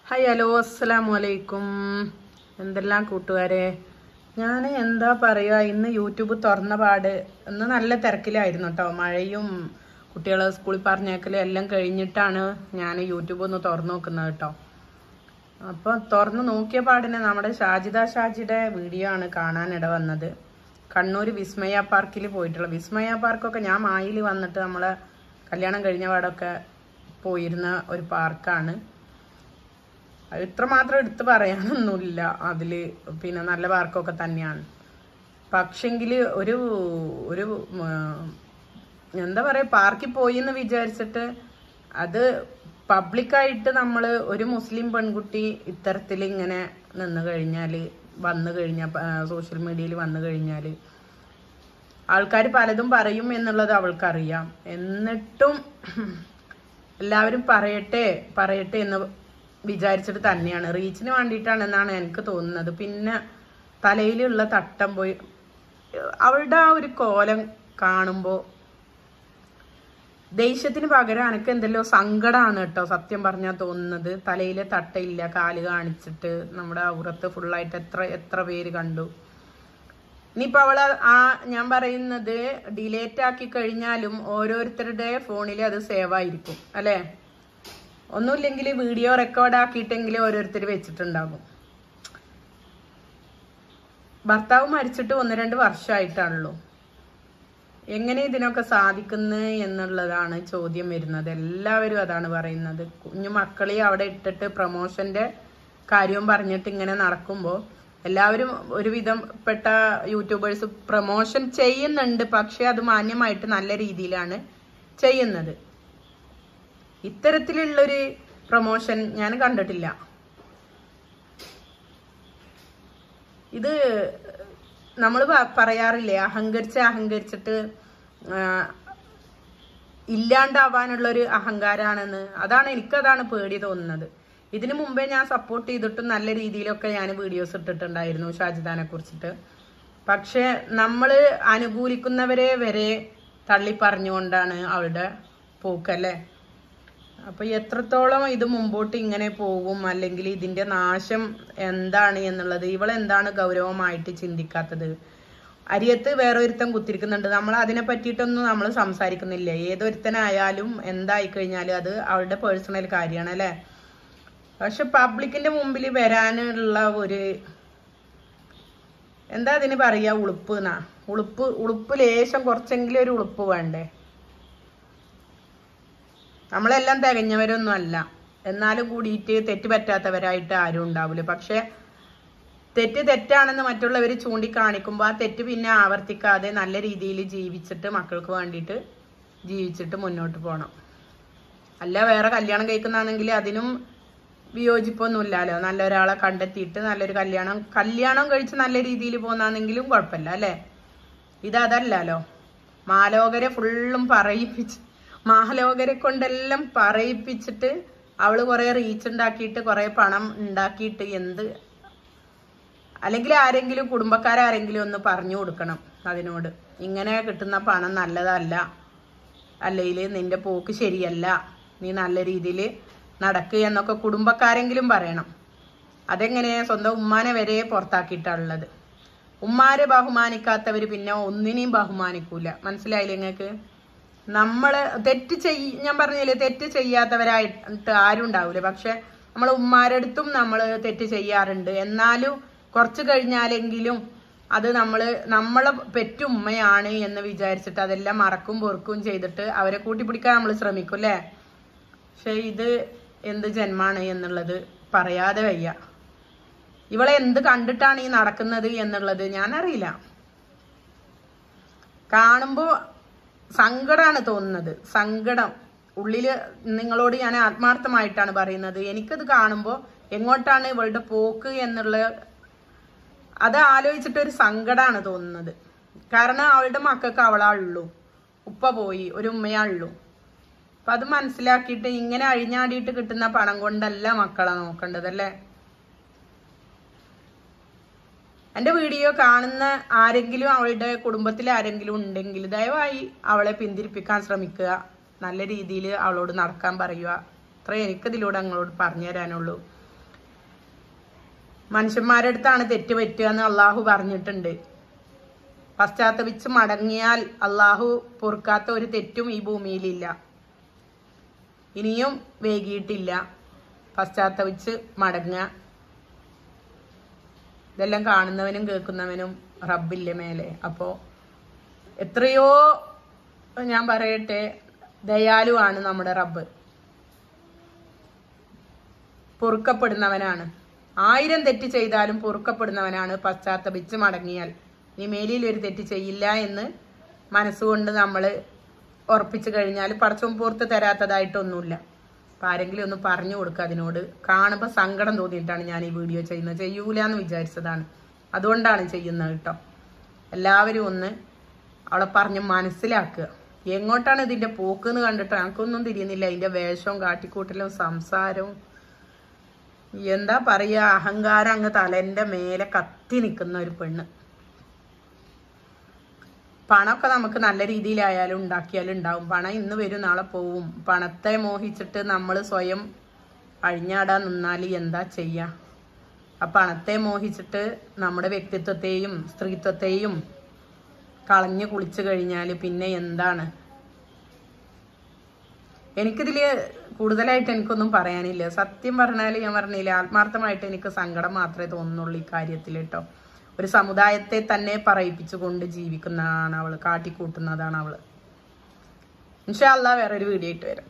Hi hello അസ്സലാമു അലൈക്കും. എന്തെല്ലാം കൂട്ടുകാരെ, ഞാൻ എന്താ പറയുക, ഇന്ന് യൂട്യൂബ് തുറന്ന പാട് ഇന്ന് നല്ല തിരക്കിലായിരുന്നു കേട്ടോ. മഴയും കുട്ടികളെ സ്കൂളിൽ പറഞ്ഞേക്കലും എല്ലാം കഴിഞ്ഞിട്ടാണ് ഞാൻ യൂട്യൂബ് ഒന്ന് തുറന്നു നോക്കുന്നത് കേട്ടോ. അപ്പോൾ തുറന്ന് നോക്കിയ പാടിന് നമ്മുടെ ഷാജിയുടെ വീഡിയോ ആണ് കാണാനിട വന്നത്. കണ്ണൂർ വിസ്മയ പാർക്കിൽ പോയിട്ടുള്ള വിസ്മയ പാർക്കൊക്കെ ഞാൻ മായിൽ വന്നിട്ട് നമ്മളെ കല്യാണം കഴിഞ്ഞ പാടൊക്കെ പോയിരുന്ന ഒരു പാർക്കാണ്. ഇത്രമാത്രം എടുത്ത് പറയാനൊന്നുമില്ല അതില്. പിന്നെ നല്ല പാർക്കൊക്കെ തന്നെയാണ്. പക്ഷെങ്കില് ഒരു ഒരു എന്താ പറയാ, പാർക്കിൽ പോയി എന്ന് വിചാരിച്ചിട്ട് അത് പബ്ലിക്കായിട്ട് നമ്മള് ഒരു മുസ്ലിം പെൺകുട്ടി ഇത്തരത്തിൽ ഇങ്ങനെ വന്നു കഴിഞ്ഞാൽ സോഷ്യൽ മീഡിയയിൽ വന്നു കഴിഞ്ഞാല് ആൾക്കാർ പലതും പറയും എന്നുള്ളത് അവൾക്കറിയാം. എന്നിട്ടും എല്ലാവരും പറയട്ടെ എന്ന് വിചാരിച്ചിട്ട് തന്നെയാണ്, റീച്ചിന് വേണ്ടിയിട്ടാണെന്നാണ് എനിക്ക് തോന്നുന്നത്. പിന്നെ തലയിലുള്ള തട്ടം പോയി അവളുടെ ആ ഒരു കോലം കാണുമ്പോൾ ദേഷ്യത്തിന് പകരം എനിക്ക് എന്തെല്ലോ സങ്കടമാണ് കേട്ടോ സത്യം പറഞ്ഞാൽ തോന്നുന്നത്. തലയിലെ തട്ടയില്ല, കാല് കാണിച്ചിട്ട് നമ്മുടെ ഔറത്ത് ഫുള്ളായിട്ട് എത്ര പേര് കണ്ടു. ഇനിയിപ്പോൾ ഞാൻ പറയുന്നത് ഡിലേറ്റ് ആക്കി കഴിഞ്ഞാലും ഓരോരുത്തരുടെ ഫോണിൽ അത് സേവ് ആയിരിക്കും അല്ലേ. ഒന്നുമില്ലെങ്കിൽ വീഡിയോ റെക്കോർഡ് ആക്കിയിട്ടെങ്കിലും ഓരോരുത്തർ വെച്ചിട്ടുണ്ടാകും. ഭർത്താവ് മരിച്ചിട്ട് 1-2 വർഷമായിട്ടാണല്ലോ. എങ്ങനെ ഇതിനൊക്കെ സാധിക്കുന്നു എന്നുള്ളതാണ് ചോദ്യം വരുന്നത്. എല്ലാവരും അതാണ് പറയുന്നത്. കുഞ്ഞു മക്കളെ അവിടെ ഇട്ടിട്ട് പ്രൊമോഷന്റെ കാര്യവും പറഞ്ഞിട്ട് ഇങ്ങനെ നടക്കുമ്പോൾ എല്ലാവരും ഒരുവിധപ്പെട്ട യൂട്യൂബേഴ്സ് പ്രൊമോഷൻ ചെയ്യുന്നുണ്ട്. പക്ഷെ അത് മാന്യമായിട്ട് നല്ല രീതിയിലാണ് ചെയ്യുന്നത്. ഇത്തരത്തിലുള്ളൊരു പ്രൊമോഷൻ ഞാൻ കണ്ടിട്ടില്ല. ഇത് നമ്മൾ പറയാറില്ലേ, അഹങ്കരിച്ചിട്ട് ഇല്ലാണ്ടാവാനുള്ളൊരു അഹങ്കാരാണെന്ന്. എനിക്കതാണ് പേടി തോന്നുന്നത്. ഇതിനു മുമ്പേ ഞാൻ സപ്പോർട്ട് ചെയ്തിട്ടും നല്ല രീതിയിലൊക്കെ ഞാൻ വീഡിയോസ് ഇട്ടിട്ടുണ്ടായിരുന്നു ഷാജിദാനെ കുറിച്ചിട്ട്. പക്ഷെ നമ്മള് അനുകൂലിക്കുന്നവരെ വരെ തള്ളി പറഞ്ഞുകൊണ്ടാണ് അവളുടെ പോക്കല്ലേ. അപ്പൊ എത്രത്തോളം ഇത് മുമ്പോട്ട് ഇങ്ങനെ പോകും, അല്ലെങ്കിൽ ഇതിന്റെ നാശം എന്താണ് എന്നുള്ളത് ഇവളെന്താണ് ഗൗരവമായിട്ട് ചിന്തിക്കാത്തത്? അരിയത്ത് വേറെ ഒരുത്തൻ കുത്തിരിക്കുന്നുണ്ട്, നമ്മൾ അതിനെ പറ്റിയിട്ടൊന്നും നമ്മൾ സംസാരിക്കുന്നില്ല. ഏതൊരുത്തനായാലും എന്തായി കഴിഞ്ഞാലും അത് അവളുടെ പേഴ്സണൽ കാര്യമാണ് അല്ലെ. പക്ഷെ പബ്ലിക്കിന്റെ മുമ്പിൽ വരാനുള്ള ഒരു എന്താ അതിന് പറയാ, ഉളുപ്പ് ലേശം കുറച്ചെങ്കിലും ഒരു ഉളുപ്പ് വേണ്ടേ. നമ്മളെല്ലാം തികഞ്ഞവരൊന്നും അല്ല, എന്നാലും കൂടിയിട്ട് തെറ്റ് പറ്റാത്തവരായിട്ട് ആരും ഉണ്ടാവില്ല. പക്ഷെ തെറ്റാണെന്ന് മറ്റുള്ളവർ ചൂണ്ടിക്കാണിക്കുമ്പോൾ ആ തെറ്റ് പിന്നെ ആവർത്തിക്കാതെ നല്ല രീതിയിൽ ജീവിച്ചിട്ട് മക്കൾക്ക് വേണ്ടിയിട്ട് ജീവിച്ചിട്ട് മുന്നോട്ട് പോകണം. അല്ല വേറെ കല്യാണം കഴിക്കുന്നതാണെങ്കിൽ അതിനും വിയോജിപ്പൊന്നുമില്ലല്ലോ. നല്ലൊരാളെ കണ്ടെത്തിയിട്ട് നല്ലൊരു കല്യാണം കഴിച്ച് നല്ല രീതിയിൽ പോകുന്നാണെങ്കിലും കുഴപ്പമില്ല അല്ലേ. ഇതല്ലല്ലോ. മാലോകരെ കൊണ്ടെല്ലാം പറയിപ്പിച്ചിട്ട് അവള് കുറെ റീച്ച് ഉണ്ടാക്കിയിട്ട് കുറെ പണം ഉണ്ടാക്കിയിട്ട് അല്ലെങ്കിൽ ആരെങ്കിലും കുടുംബക്കാരെങ്കിലും ഒന്ന് പറഞ്ഞു കൊടുക്കണം അതിനോട്, ഇങ്ങനെ കിട്ടുന്ന പണം നല്ലതല്ല, അല്ലെങ്കിൽ നിന്റെ പോക്ക് ശരിയല്ല, നീ നല്ല രീതിയിൽ നടക്കുക എന്നൊക്കെ കുടുംബക്കാരെങ്കിലും പറയണം. അതെങ്ങനെയാ സ്വന്തം ഉമ്മാനെ വരെ പുറത്താക്കിയിട്ടുള്ളത്. ഉമ്മാരെ ബഹുമാനിക്കാത്തവര് പിന്നെ ഒന്നിനെയും ബഹുമാനിക്കൂല. മനസ്സിലായില്ലേ നിങ്ങൾക്ക്? ഞാൻ പറഞ്ഞില്ലേ, തെറ്റ് ചെയ്യാത്തവരായിട്ട് ആരും ഉണ്ടാവില്ല. പക്ഷെ നമ്മളെ ഉമ്മാരടുത്തും നമ്മൾ തെറ്റ് ചെയ്യാറുണ്ട്. എന്നാലും കുറച്ച് കഴിഞ്ഞാലെങ്കിലും അത് നമ്മളെ പെറ്റുമ്മയാണ് എന്ന് വിചാരിച്ചിട്ട് അതെല്ലാം മറക്കും പൊറുക്കും ചെയ്തിട്ട് അവരെ കൂട്ടിപ്പിടിക്കാൻ നമ്മൾ ശ്രമിക്കും അല്ലേ. പക്ഷെ ഇത് എന്ത് ജന്മാണ് എന്നുള്ളത് പറയാതെ വയ്യ. ഇവളെ എന്ത് കണ്ടിട്ടാണ് ഈ നടക്കുന്നത് എന്നുള്ളത് ഞാൻ അറിയില്ല. കാണുമ്പോ സങ്കടമാണ് തോന്നുന്നത്. സങ്കടം ഉള്ളില്. നിങ്ങളോട് ഞാൻ ആത്മാർത്ഥമായിട്ടാണ് പറയുന്നത്. എനിക്കത് കാണുമ്പോൾ എങ്ങോട്ടാണ് ഇവളുടെ പോക്ക് എന്നുള്ള അത് ആലോചിച്ചിട്ട് ഒരു സങ്കടമാണ് തോന്നുന്നത്. കാരണം അവളുടെ മക്കൾക്ക് അവളുള്ളൂ, ഉപ്പ പോയി, ഒരു ഉമ്മയുള്ളൂ. അപ്പൊ അത് മനസ്സിലാക്കിയിട്ട് ഇങ്ങനെ അഴിഞ്ഞാടിയിട്ട് കിട്ടുന്ന പണം കൊണ്ടല്ല മക്കളെ നോക്കേണ്ടതല്ലേ. എൻ്റെ വീഡിയോ കാണുന്ന ആരെങ്കിലും അവളുടെ കുടുംബത്തിൽ ആരെങ്കിലും ഉണ്ടെങ്കിൽ ദയവായി അവളെ പിന്തിരിപ്പിക്കാൻ ശ്രമിക്കുക. നല്ല രീതിയിൽ അവളോട് നടക്കാൻ പറയുക. അത്രേ എനിക്കതിലൂടെ നിങ്ങളോട് പറഞ്ഞു തരാനുള്ളൂ. മനുഷ്യന്മാരുടെ അടുത്താണ് തെറ്റ് പറ്റുക എന്ന് അള്ളാഹു പറഞ്ഞിട്ടുണ്ട്. പശ്ചാത്തപിച്ച് മടങ്ങിയാൽ അള്ളാഹു പൊറുക്കാത്ത ഒരു തെറ്റും ഈ ഭൂമിയിലില്ല. ഇനിയും വൈകിയിട്ടില്ല. പശ്ചാത്തപിച്ച് മടങ്ങുക. ഇതെല്ലാം കാണുന്നവനും കേൾക്കുന്നവനും റബ്ബില്ലേ മേലെ. അപ്പോൾ എത്രയോ ഞാൻ പറയട്ടെ, ദയാലുവാണ് നമ്മുടെ റബ്ബ്. പൊറുക്കപ്പെടുന്നവനാണ്. 1000 തെറ്റ് ചെയ്താലും പൊറുക്കപ്പെടുന്നവനാണ് പശ്ചാത്തപിച്ച് മടങ്ങിയാൽ. ഇനി മേലിൽ ഒരു തെറ്റ് ചെയ്യില്ല എന്ന് മനസ്സുകൊണ്ട് നമ്മൾ ഉറപ്പിച്ചു കഴിഞ്ഞാൽ പടച്ചോൻ പുറത്ത് തരാത്തതായിട്ടൊന്നുമില്ല. അപ്പം ആരെങ്കിലും ഒന്ന് പറഞ്ഞു കൊടുക്കുക. അതിനോട് കാണുമ്പോൾ സങ്കടം തോന്നിയിട്ടാണ് ഞാൻ ഈ വീഡിയോ ചെയ്യുന്നത്. ചെയ്യൂല എന്ന് വിചാരിച്ചതാണ്, അതുകൊണ്ടാണ് ചെയ്യുന്നത് കേട്ടോ. എല്ലാവരും ഒന്ന് അവളെ പറഞ്ഞ് മനസ്സിലാക്കുക. എങ്ങോട്ടാണ് ഇതിൻ്റെ പോക്ക് എന്ന് കണ്ടിട്ട് എനിക്കൊന്നും തിരിയുന്നില്ല. ഇതിൻ്റെ വേഷവും കാട്ടിക്കൂട്ടലും സംസാരവും എന്താ പറയുക, അഹങ്കാരം അങ്ങ് തലേൻ്റെ മേലെ കത്തി നിൽക്കുന്ന ഒരു പെണ്ണ്. പണമൊക്കെ നമുക്ക് നല്ല രീതിയിലായാലും ഉണ്ടാക്കിയാലും ഉണ്ടാവും. പണം ഇന്ന് വരും നാളെ പോവും. പണത്തെ മോഹിച്ചിട്ട് നമ്മൾ സ്വയം അഴിഞ്ഞാടാൻ നിന്നാൽ എന്താ ചെയ്യുക? ആ പണത്തെ മോഹിച്ചിട്ട് നമ്മുടെ വ്യക്തിത്വത്തെയും സ്ത്രീത്വത്തെയും കളഞ്ഞു കുളിച്ചു കഴിഞ്ഞാൽ പിന്നെ എന്താണ്? എനിക്കിതിൽ കൂടുതലായിട്ട് എനിക്കൊന്നും പറയാനില്ല. സത്യം പറഞ്ഞാൽ ഞാൻ പറഞ്ഞില്ല, ആത്മാർത്ഥമായിട്ട് എനിക്ക് സങ്കടം മാത്രമേ തോന്നുന്നുള്ളൂ ഈ കാര്യത്തിൽ കേട്ടോ. ഒരു സമുദായത്തെ തന്നെ പറയിപ്പിച്ചുകൊണ്ട് ജീവിക്കുന്നതാണ് അവള്, കാട്ടിക്കൂട്ടുന്നതാണ് അവള്. ഇൻഷാ അല്ലാഹ് വേറൊരു വീഡിയോ ആയിട്ട് വരാം.